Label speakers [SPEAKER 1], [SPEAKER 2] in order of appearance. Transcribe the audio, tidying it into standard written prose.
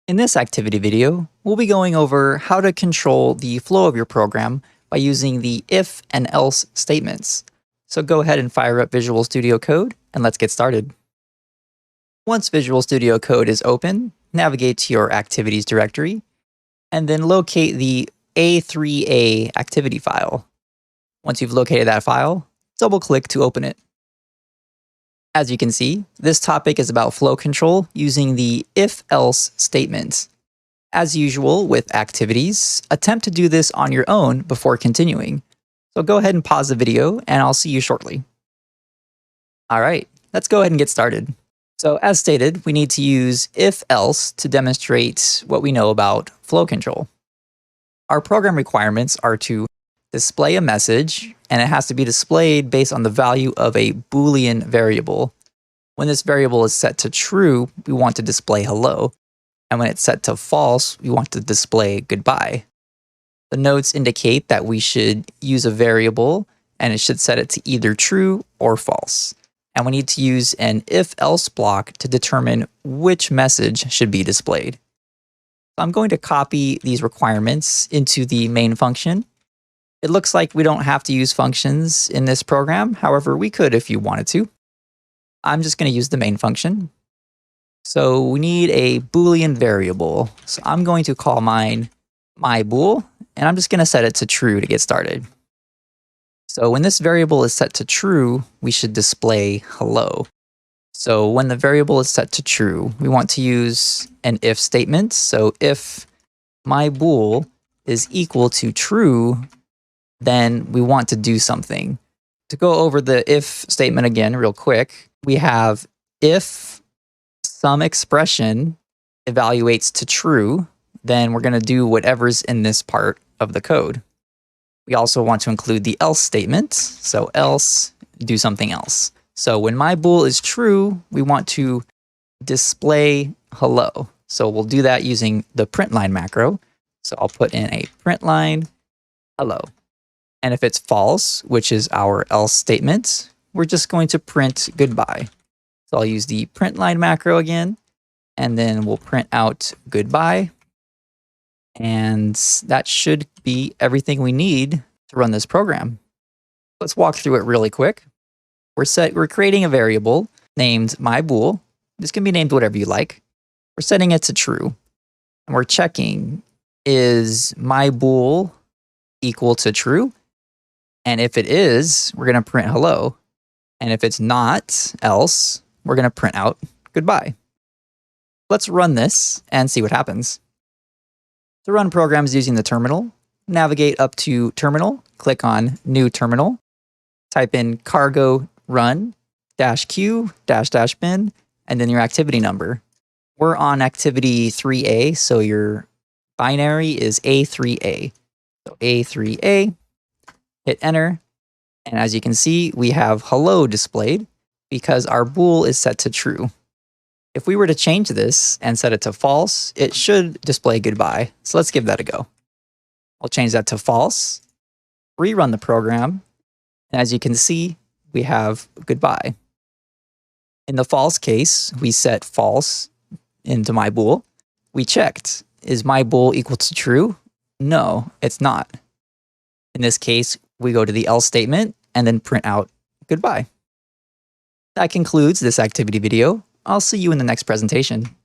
[SPEAKER 1] In this activity video, we'll be going over how to control the flow of your program by using the if and else statements. So go ahead and fire up Visual Studio Code and let's get started. Once Visual Studio Code is open, navigate to your activities directory and then locate the A3A activity file. Once you've located that file, double-click to open it. As you can see, this topic is about flow control using the if-else statement. As usual with activities, attempt to do this on your own before continuing. So go ahead and pause the video and I'll see you shortly. All right, let's go ahead and get started. So as stated, we need to use if-else to demonstrate what we know about flow control. Our program requirements are to display a message, and it has to be displayed based on the value of a Boolean variable. When this variable is set to true, we want to display hello. And when it's set to false, we want to display goodbye. The notes indicate that we should use a variable, and it should set it to either true or false. And we need to use an if-else block to determine which message should be displayed. I'm going to copy these requirements into the main function. It looks like we don't have to use functions in this program. However, we could if you wanted to. I'm just going to use the main function. So we need a Boolean variable. So I'm going to call mine myBool, and I'm just going to set it to true to get started. So when this variable is set to true, we should display hello. So when the variable is set to true, we want to use an if statement. So if myBool is equal to true, then we want to do something. To go over the if statement again real quick, we have if some expression evaluates to true, then we're going to do whatever's in this part of the code. We also want to include the else statement, so else, do something else. So when myBool is true, we want to display hello. So we'll do that using the printline macro. So I'll put in a printline hello. And if it's false, which is our else statement, we're just going to print goodbye. So I'll use the printline macro again, and then we'll print out goodbye. And that should be everything we need to run this program. Let's walk through it really quick. We're creating a variable named myBool. This can be named whatever you like. We're setting it to true. And we're checking, is myBool equal to true? And if it is, we're going to print hello. And if it's not, else, we're going to print out goodbye. Let's run this and see what happens. To run programs using the terminal, navigate up to Terminal, click on New Terminal, type in cargo run -q --bin, and then your activity number. We're on activity 3A, so your binary is A3A. So A3A, hit enter, and as you can see, we have hello displayed because our bool is set to true. If we were to change this and set it to false, it should display goodbye. So let's give that a go. I'll change that to false, rerun the program, and as you can see, we have goodbye. In the false case, we set false into myBool. We checked, is myBool equal to true? No, it's not. In this case, we go to the else statement and then print out goodbye. That concludes this activity video. I'll see you in the next presentation.